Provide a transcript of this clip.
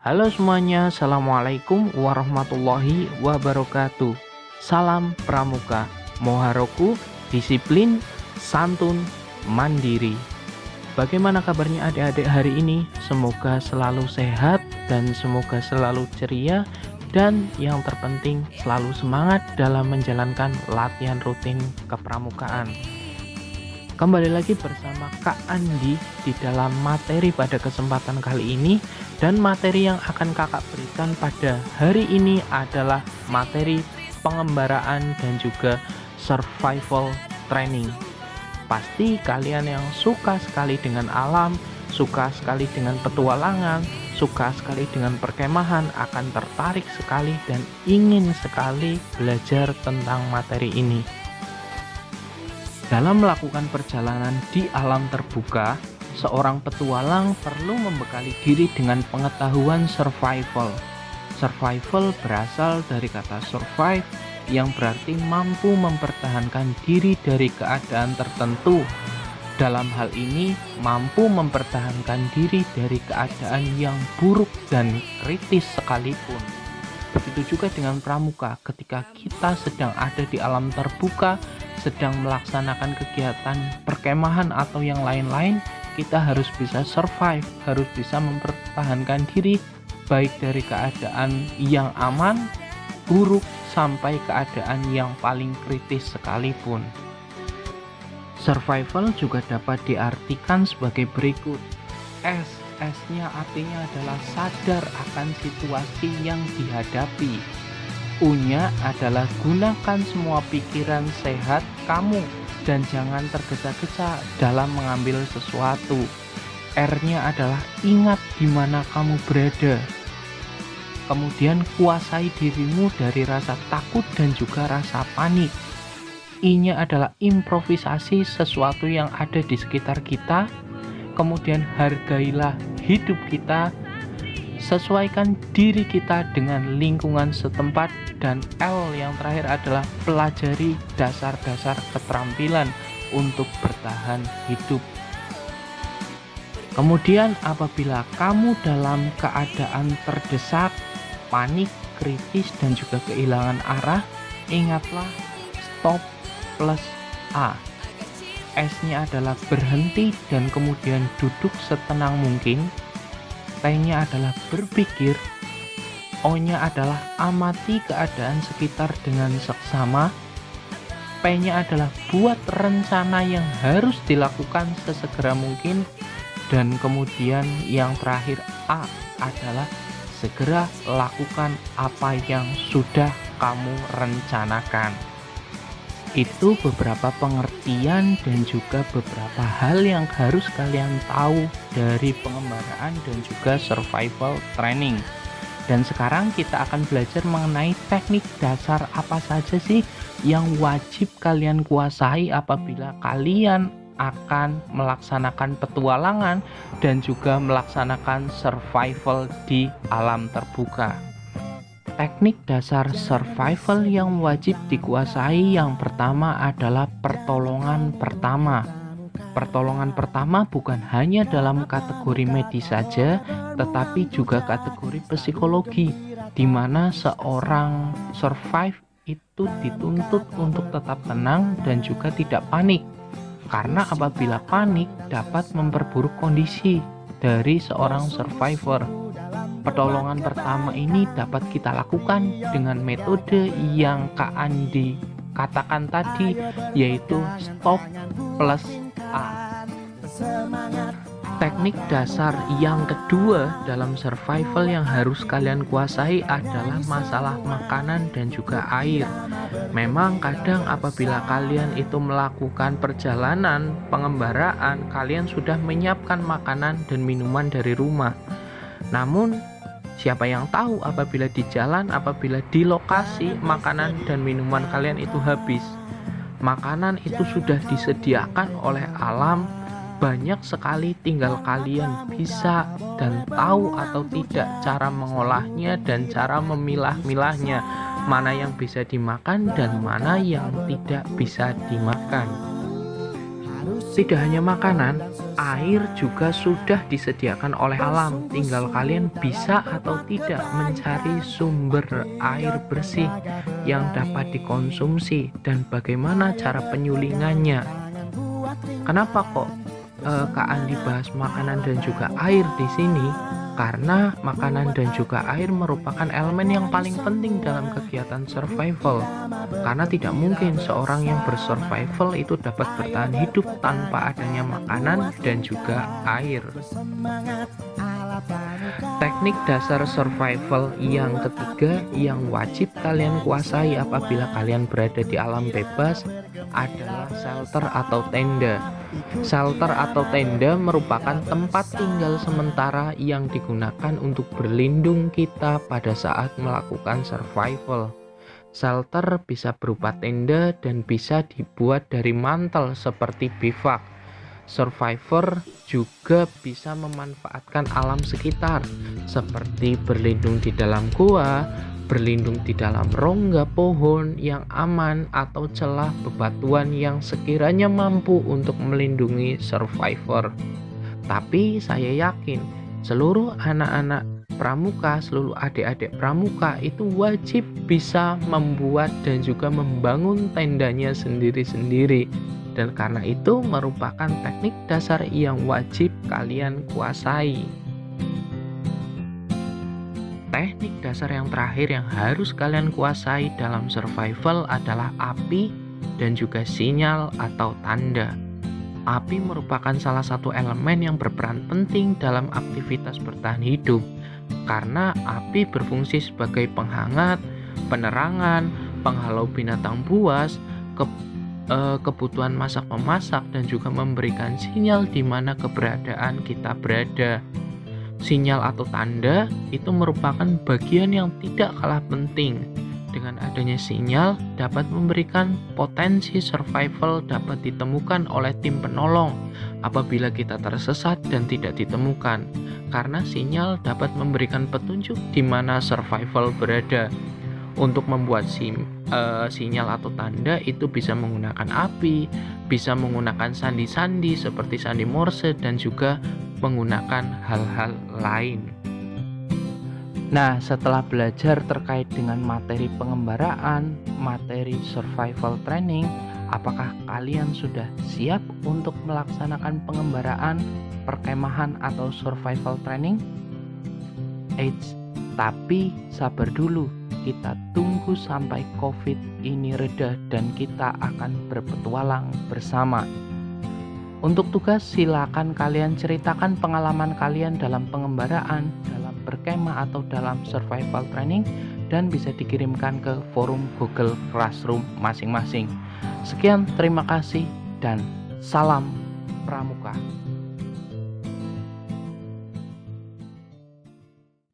Halo semuanya, Assalamualaikum warahmatullahi wabarakatuh. Salam Pramuka, Moharoku, disiplin, santun, mandiri. Bagaimana kabarnya adik-adik hari ini? Semoga selalu sehat dan semoga selalu ceria, dan yang terpenting selalu semangat dalam menjalankan latihan rutin kepramukaan. Kembali lagi bersama Kak Andi di dalam materi pada kesempatan kali ini, dan materi yang akan kakak berikan pada hari ini adalah materi pengembaraan dan juga survival training. Pasti kalian yang suka sekali dengan alam, suka sekali dengan petualangan, suka sekali dengan perkemahan akan tertarik sekali dan ingin sekali belajar tentang materi ini. Dalam melakukan perjalanan di alam terbuka, seorang petualang perlu membekali diri dengan pengetahuan survival. Survival berasal dari kata survive, yang berarti mampu mempertahankan diri dari keadaan tertentu. Dalam hal ini, mampu mempertahankan diri dari keadaan yang buruk dan kritis sekalipun. Begitu juga dengan pramuka, ketika kita sedang ada di alam terbuka, sedang melaksanakan kegiatan perkemahan atau yang lain-lain, kita harus bisa survive, harus bisa mempertahankan diri baik dari keadaan yang aman, buruk, sampai keadaan yang paling kritis sekalipun. Survival juga dapat diartikan sebagai berikut. S-nya artinya adalah sadar akan situasi yang dihadapi. U-nya adalah gunakan semua pikiran sehat kamu dan jangan tergesa-gesa dalam mengambil sesuatu. R-nya adalah ingat di mana kamu berada. Kemudian kuasai dirimu dari rasa takut dan juga rasa panik. I-nya adalah improvisasi sesuatu yang ada di sekitar kita. Kemudian hargailah hidup kita. Sesuaikan diri kita dengan lingkungan setempat, dan L yang terakhir adalah pelajari dasar-dasar keterampilan untuk bertahan hidup. Kemudian apabila kamu dalam keadaan terdesak, panik, kritis, dan juga kehilangan arah, ingatlah stop plus A. S-nya adalah berhenti dan kemudian duduk setenang mungkin. T-nya adalah berpikir. O-nya adalah amati keadaan sekitar dengan seksama. P-nya adalah buat rencana yang harus dilakukan sesegera mungkin. Dan kemudian yang terakhir A adalah segera lakukan apa yang sudah kamu rencanakan. Itu beberapa pengertian dan juga beberapa hal yang harus kalian tahu dari pengembaraan dan juga survival training. Dan sekarang kita akan belajar mengenai teknik dasar apa saja sih yang wajib kalian kuasai apabila kalian akan melaksanakan petualangan dan juga melaksanakan survival di alam terbuka. Teknik dasar survival yang wajib dikuasai yang pertama adalah pertolongan pertama. Pertolongan pertama bukan hanya dalam kategori medis saja, tetapi juga kategori psikologi, di mana seorang survive itu dituntut untuk tetap tenang dan juga tidak panik. Karena apabila panik dapat memperburuk kondisi dari seorang survivor. Pertolongan pertama ini dapat kita lakukan dengan metode yang Kak Andi katakan tadi, yaitu stop plus A. Teknik dasar yang kedua dalam survival yang harus kalian kuasai adalah masalah makanan dan juga air. Memang kadang apabila kalian itu melakukan perjalanan pengembaraan, kalian sudah menyiapkan makanan dan minuman dari rumah. Namun siapa yang tahu apabila di jalan, apabila di lokasi makanan dan minuman kalian itu habis. Makanan itu sudah disediakan oleh alam, banyak sekali, tinggal kalian bisa dan tahu atau tidak cara mengolahnya dan cara memilah-milahnya, mana yang bisa dimakan dan mana yang tidak bisa dimakan. Tidak hanya makanan, air juga sudah disediakan oleh alam. Tinggal kalian bisa atau tidak mencari sumber air bersih yang dapat dikonsumsi dan bagaimana cara penyulingannya. Kenapa kok Kak Andi bahas makanan dan juga air di sini? Karena makanan dan juga air merupakan elemen yang paling penting dalam kegiatan survival. Karena tidak mungkin seorang yang bersurvival itu dapat bertahan hidup tanpa adanya makanan dan juga air. Teknik dasar survival yang ketiga yang wajib kalian kuasai apabila kalian berada di alam bebas adalah shelter atau tenda. Shelter atau tenda merupakan tempat tinggal sementara yang digunakan untuk berlindung kita pada saat melakukan survival. Shelter bisa berupa tenda dan bisa dibuat dari mantel seperti bivak. Survivor juga bisa memanfaatkan alam sekitar seperti berlindung di dalam gua, berlindung di dalam rongga pohon yang aman atau celah bebatuan yang sekiranya mampu untuk melindungi survivor. Tapi saya yakin seluruh anak-anak pramuka, seluruh adik-adik pramuka itu wajib bisa membuat dan juga membangun tendanya sendiri-sendiri. Dan karena itu merupakan teknik dasar yang wajib kalian kuasai. Teknik dasar yang terakhir yang harus kalian kuasai dalam survival adalah api dan juga sinyal atau tanda. Api merupakan salah satu elemen yang berperan penting dalam aktivitas bertahan hidup karena api berfungsi sebagai penghangat, penerangan, penghalau binatang buas, kebutuhan masak-memasak dan juga memberikan sinyal di mana keberadaan kita berada. Sinyal atau tanda itu merupakan bagian yang tidak kalah penting. Dengan adanya sinyal dapat memberikan potensi survival dapat ditemukan oleh tim penolong apabila kita tersesat dan tidak ditemukan. Karena sinyal dapat memberikan petunjuk di mana survival berada. Untuk membuat sinyal atau tanda itu bisa menggunakan api, bisa menggunakan sandi-sandi seperti sandi Morse dan juga menggunakan hal-hal lain. Nah, setelah belajar terkait dengan materi pengembaraan, materi survival training, apakah kalian sudah siap untuk melaksanakan pengembaraan, perkemahan atau survival training? Eits, tapi sabar dulu. Kita tunggu sampai COVID ini reda dan kita akan berpetualang bersama. Untuk tugas silakan kalian ceritakan pengalaman kalian dalam pengembaraan, dalam berkemah atau dalam survival training dan bisa dikirimkan ke forum Google Classroom masing-masing. Sekian, terima kasih dan salam pramuka.